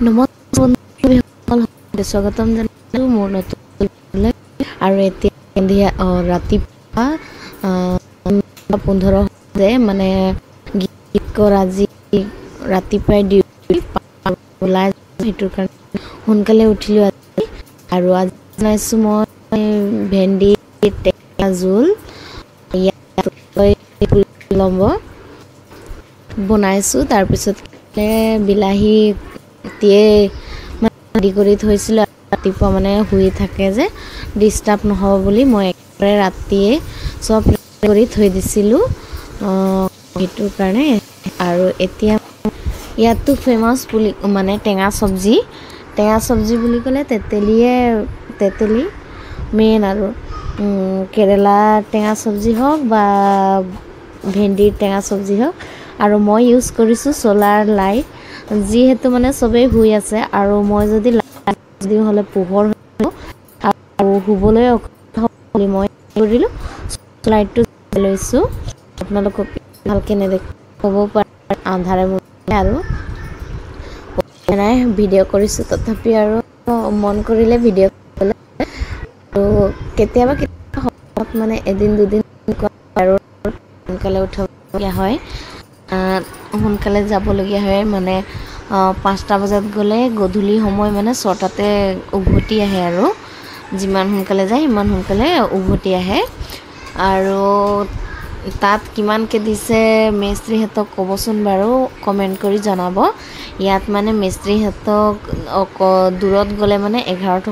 নমস্কাৰ স্বাগতম জনালোঁ মোৰ নতুন আৰু এতিয়া সন্ধিয়া ৰাতিপুৱা 15 মানে গীতৰ আজি ৰাতিপুৱাই ডিউটি ওলাই সেইটোৰ কাৰণে সোনকালে উঠিলোঁ আজি আৰু আজি বনাইছোঁ মই ভেন্দি টেঙা জোল লম্ব বনাইছোঁ তাৰপিছত বিলাহী দিয়ে ৰেডি কৰি থৈছিলোঁ ৰাতিপুৱা মানে শুই থাকে যে ডিষ্টাৰ্ব নহ'ব বুলি মই একেবাৰে ৰাতিয়ে চব ৰেডি কৰি থৈ দিছিলোঁ সেইটোৰ কাৰণে আৰু এতিয়া ইয়াতো ফেমাছ বুলি মানে টেঙা চব্জি বুলি ক'লে তেতেলী মেইন আৰু কেৰেলা টেঙা চব্জি হওক বা ভেন্দিৰ টেঙা চব্জি হওক আৰু মই ইউজ কৰিছোঁ চ'লাৰ লাইট যিহেতু মানে চবেই শুই আছে আৰু মই যদি দিওঁ হ'লে পোহৰ আৰু শুবলৈ অসুবিধা মই কৰিলোঁ লাইটটো লৈছোঁ আপোনালোকক ভালকৈ নেদেখাব পাৰে আন্ধাৰে আৰু নাই ভিডিঅ' কৰিছোঁ তথাপি আৰু মন কৰিলে ভিডিঅ' কৰিবলৈ আৰু কেতিয়াবা মানে এদিন দুদিন আৰু সোনকালে উঠিবলগীয়া হয় সোনকালে যাবলগীয়া হয় মানে 5টা বজাত গ'লে গধূলি সময় মানে 6টাতে উভতি আহে আৰু যিমান সোনকালে যায় সিমান সোনকালে উভতি আহে আৰু তাত কিমানকৈ দিছে মেস্ত্ৰীহঁতক ক'বচোন বাৰু কমেণ্ট কৰি জনাব ইয়াত মানে মেস্ত্ৰীহঁতক দূৰত গ'লে মানে 1100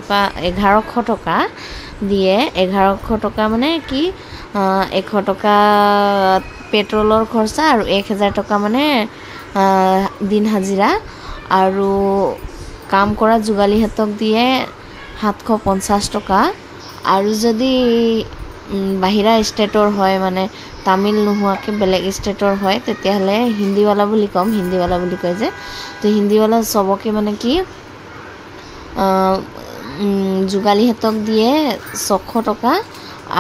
টকা দিয়ে 1100 টকা মানে কি 100 টকা পেট্ৰলৰ খৰচা আৰু 1000 টকা মানে দিন হাজিৰা আৰু কাম কৰা যোগালীহঁতক দিয়ে 750 টকা আৰু যদি বাহিৰা ষ্টেটৰ হয় মানে তামিল নোহোৱাকৈ বেলেগ ষ্টেটৰ হয় তেতিয়াহ'লে হিন্দীৱালা বুলি ক'ম হিন্দীৱালা বুলি কয় যে তো হিন্দীৱালা চবকে মানে কি যোগালীহঁতক দিয়ে 600 টকা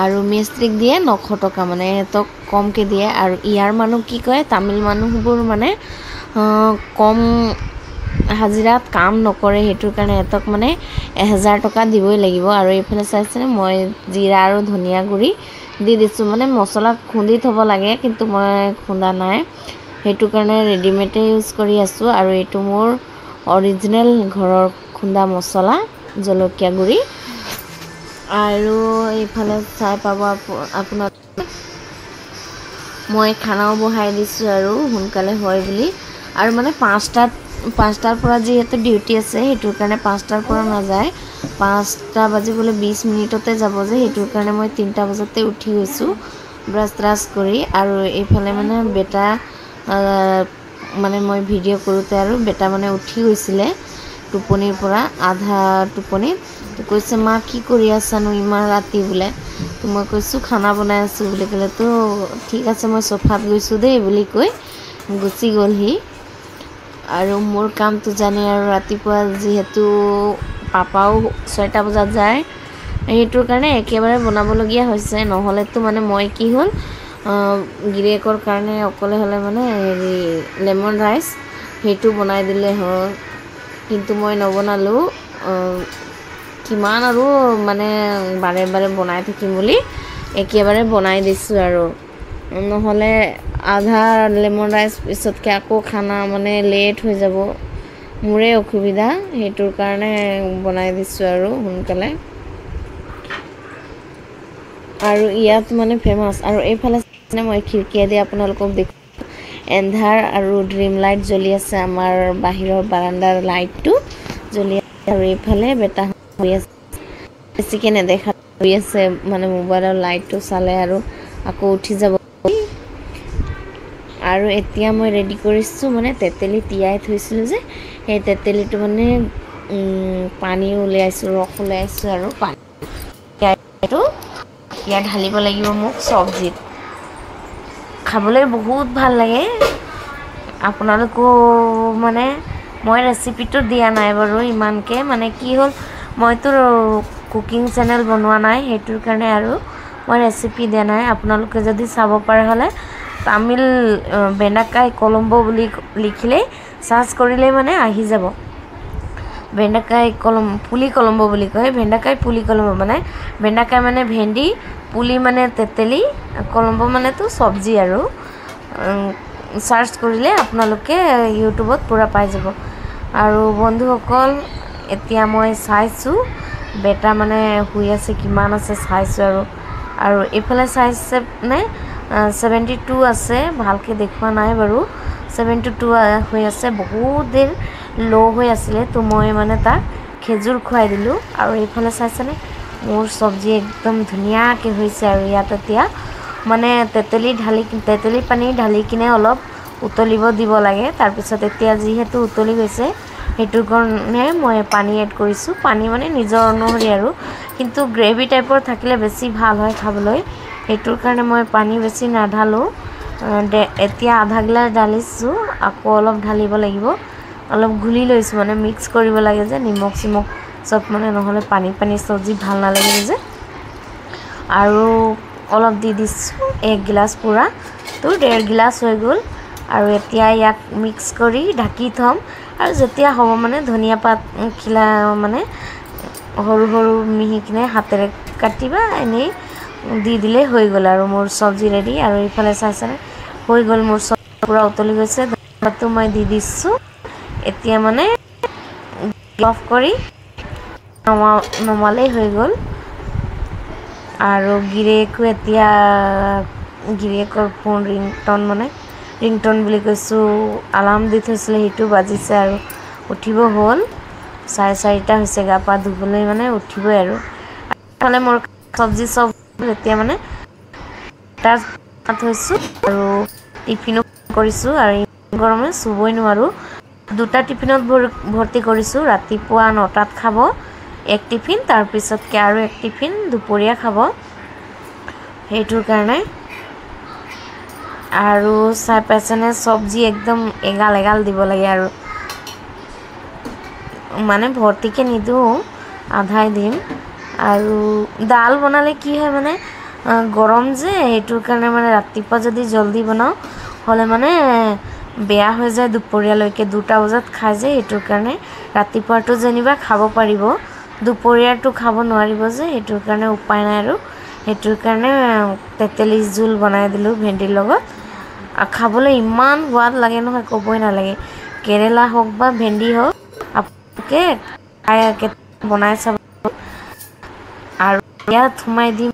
আৰু মেস্ত্ৰীক দিয়ে 900 টকা মানে সিহঁতক কমকৈ দিয়ে আৰু ইয়াৰ মানুহ কি কয় তামিল মানুহবোৰ মানে কম হাজিৰাত কাম নকৰে সেইটোৰ কাৰণে সিহঁতক মানে 1000 টকা দিবই লাগিব আৰু এইফালে চাইছেনে মই জিৰা আৰু ধনিয়া গুড়ি দি দিছোঁ মানে মছলা খুন্দি থ'ব লাগে কিন্তু মই খুন্দা নাই সেইটো কাৰণে ৰেডিমেডে ইউজ কৰি আছোঁ আৰু এইটো মোৰ অৰিজিনেল ঘৰৰ খুন্দা মছলা জলকীয়া গুড়ি আৰু এইফালে চাই পাব আপোনাৰ মই খানাও বহাই দিছোঁ আৰু সোনকালে হয় বুলি আৰু মানে 5টাৰ পৰা যিহেতু ডিউটি আছে সেইটোৰ কাৰণে 5টাৰ পৰা নাযায় 5টা বাজিবলৈ 20 মিনিটতে যাব যে সেইটোৰ কাৰণে মই 3টা বজাতে উঠি গৈছোঁ ব্ৰাছ কৰি আৰু এইফালে মানে বেটা মানে মই ভিডিঅ' কৰোঁতে আৰু বেটা মানে উঠি গৈছিলে টোপনিৰ পৰা আধা টোপনিত তো কৈছে মা কি কৰি আছানো ইমান ৰাতি বোলে তো মই কৈছোঁ খানা বনাই আছোঁ বুলি ক'লে তো ঠিক আছে মই চফাত গৈছোঁ দেই বুলি কৈ গুচি গ'লহি আৰু মোৰ কামটো জানে আৰু ৰাতিপুৱা যিহেতু পাপাও 6টা বজাত যায় সেইটোৰ কাৰণে একেবাৰে বনাবলগীয়া হৈছে নহ'লেতো মানে মই কি হ'ল গিৰিয়েকৰ কাৰণে অকলে হ'লে মানে হেৰি লেমন ৰাইচ সেইটো বনাই দিলে হয় কিন্তু মই নবনালোঁ কিমান আৰু মানে বাৰে বনাই থাকিম বুলি একেবাৰে বনাই দিছোঁ আৰু নহ'লে আধা লেমন ৰাইচ পিছতকৈ আকৌ খানা মানে লেট হৈ যাব মোৰে অসুবিধা সেইটোৰ কাৰণে বনাই দিছোঁ আৰু সোনকালে আৰু ইয়াত মানে ফেমাছ আৰু এইফালে মই খিৰিকীয়েদি আপোনালোকক দেখোঁ এন্ধাৰ আৰু ড্ৰিম লাইট জ্বলি আছে আমাৰ বাহিৰৰ বাৰাণ্ডাৰ লাইটটো জ্বলি আছে আৰু এইফালে বেটা হৈ আছে বেছিকৈ নেদেখা হৈ আছে মানে মোবাইলৰ লাইটটো চালে আৰু আকৌ উঠি যাব আৰু এতিয়া মই ৰেডি কৰিছোঁ মানে তেতেলী তিয়াই থৈছিলোঁ যে সেই তেতেলীটো মানে পানী উলিয়াইছোঁ ৰস উলিয়াইছোঁ আৰু পানীটো ইয়াত ঢালিব লাগিব মোক চব্জিত খাবলৈ বহুত ভাল লাগে আপোনালোকো মানে মই ৰেচিপিটো দিয়া নাই বাৰু ইমানকৈ মানে কি হ'ল মইতো কুকিং চেনেল বনোৱা নাই সেইটোৰ কাৰণে আৰু মই ৰেচিপি দিয়া নাই আপোনালোকে যদি চাব পাৰে হ'লে তামিল বেনাকাই কলম্বো বুলি লিখিলেই সাৰ্চ কৰিলে মানে আহি যাব ভেন্ডাকাই পুলি কলম্বো বুলি কয় ভেন্ডাকাই পুলি কলম্বো মানে ভেন্ডাকাই মানে ভেন্দি পুলি মানে তেতেলী কলম্বো মানেতো চব্জি আৰু সাৰ্চ কৰিলে আপোনালোকে ইউটিউবত পুৰা পাই যাব আৰু বন্ধুসকল এতিয়া মই চাইছো বেটা মানে শুই আছে কিমান আছে চাইছো আৰু এফালে চাইছে নে 72 আছে ভালকে দেখুৱা নাই বাৰু 72 হৈ আছে বহুত দিন লো হৈ আছিল তো মই মানে তাক খেজুৰ খুৱাই দিলো আৰু এফালে চাইছেনে মোৰ সবজি একদম ধুনিয়াকে হৈছে আৰু ইয়াত এতিয়া মানে তেতেলী পানী ঢালি কিনে অলপ উতলিব দিব লাগে তাৰ পিছত এতিয়া যিহেতু উতলি গৈছে হেতুৰ কাৰণে মই পানী এড কৰিছো পানী মানে নিজৰ অনুসৰি আৰু কিন্তু গ্ৰেভি টাইপৰ থাকিলে বেছি ভাল হয় খাবলৈ হেতুৰ কাৰণে মই পানী বেছি নাঢালো এতিয়া আধা গ্লাস ঢালিছো আকৌ অলপ ঢালিব লাগিব অলপ গুলি লৈছো মানে মিক্স কৰিব লাগে যে নিমখ সিমখ সব মানে নহলে পানী সবজি ভাল নালাগে যে আৰু অলপ দি দিছো 1 গ্লাস পুৰা তো 1.5 গ্লাস হৈ গল আৰু এতিয়া ইয়াক মিক্স কৰি ঢাকি থম আৰু যেতিয়া হ'ব মানে ধনিয়া পাত খিলা মানে হৰু হৰু মিহি কিনে হাতেৰে কাটিবা এনে দি দিলে হৈ গল আৰু মোৰ সবজি ৰেডি আৰু ইফালে চাইছানে হৈ গল মোৰ পুৰা উতলি গৈছে তো মই দি দিছো এতিয়া মানে অফ কৰি নমালে হৈ গল আৰু গিৰেকো এতিয়া গিৰেকৰ ফোন ৰিংটন বুলি কৈছো আলাৰ্ম দি থৈছিলে হেতু বাজিছে আৰু উঠিব হ'ল 4:30 হৈছে গা পা ধুবলৈ মানে উঠিবই আৰু ফালে মোৰ সবজি সব এতিয়া মানে তাত থৈছো আৰু টিফিনো কৰিছো আৰু গৰমে সুবই নোৱাৰো দুটা টিফিনত ভৰ্তি কৰিছো ৰাতিপুৱা 9টাত খাব এক টিফিন তাৰ পিছত কে আৰু এক টিফিন দুপৰীয়া খাব হেতুৰ কাৰণে আৰু চাই পাইছনে সবজি একদম এগাল দিব লাগে আৰু মানে ভৰ্তিকে নিদু আধাই দিম আৰু দাল বনালে কি হয় মানে গৰম যে হেতুৰ কাৰণে মানে ৰাতিপুৱা যদি জলদি বনাও হলে মানে বেয়া হৈ যায় দুপৰীয়ালৈকে 2টা বজাত খাই যে হেতুৰ কাৰণে ৰাতিপুৱাটো যেনিবা খাব পাৰিব দুপৰীয়াটো খাব নোৱাৰিব যে হেতুৰ কাৰণে উপায় নাই আৰু হেতুৰ কাৰণে তেতেলী জুল বনাই দিলো ভেন্দিৰ লগত খাবলৈ ইমান সোৱাদ লাগে নহয় কবই নালাগে কেৰেলা হওক বা ভেন্দি হওক আপোনালোকে বনাই চাব আৰু ইয়াত সোমাই দিম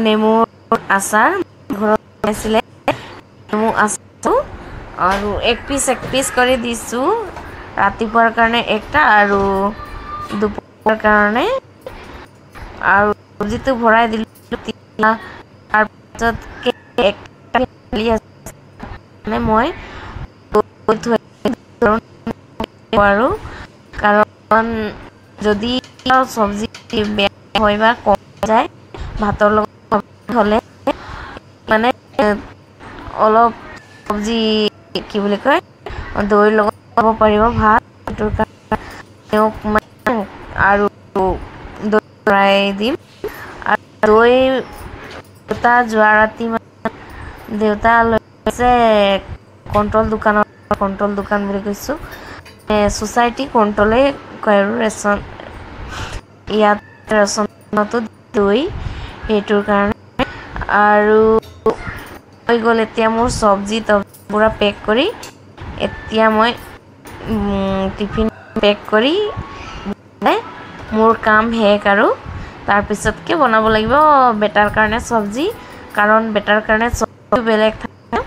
নেমু আচাৰ ঘৰত বনাইছিলে নেমু আচাৰ আৰু এক পিস কৰি দিছো ৰাতিপুৱাৰ কাৰণে একটা আৰু দুপৰীয়াৰ কাৰণে আৰু সবজিটো ভৰাই দিলো তাৰ পিছত মানে মই আৰু কাৰণ যদি সবজি বেয়া হয় বা কম যায় ভাতৰ লগত হলে মানে অলপ সবজি কি বুলি কয় দৈৰ লগত খাব পাৰিব ভাত আৰু দৈ দিম আৰু দৈ দেউতা যোৱা ৰাতি দেউতা লৈছে কন্ট্ৰল দোকান বুলি কৈছো সোসাইটি কন্ট্ৰলে কয় ৰেচন ইয়াত ৰেচনতো দৈ হেতুৰ কাৰণে আৰু হৈ গল এতিয়া মোৰ সবজি পুৰা পেক কৰি এতিয়া মই টিফিন পেক কৰি মোৰ কাম শেষ আৰু তাৰ পিছতকে বনাব লাগিব বেটাৰ কাৰণে সবজি কাৰণ বেটাৰ কাৰণে সবজি বেলেগ থাকে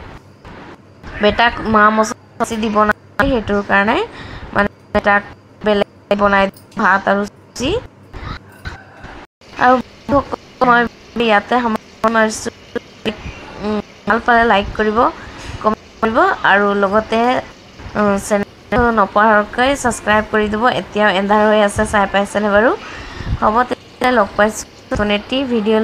বেটাক মা মছলা দিব না হেতুৰ কাৰণে মানে বেটাক বেলেগ বনাই ভাত আৰু সবজি আৰু মই ইয়াতে সামৰিছো ভাল পালে লাইক কৰিব কমেন্ট কৰিব আৰু লগতে চেনেল নপঢ়াকৈ সাবস্ক্ৰাইব কৰি দিব এতিয়া এন্ধাৰ হৈ আছে চাই পাইছেনে বাৰু হ'ব তেতিয়া লগ পাইছো নেক্সট ভিডিঅ'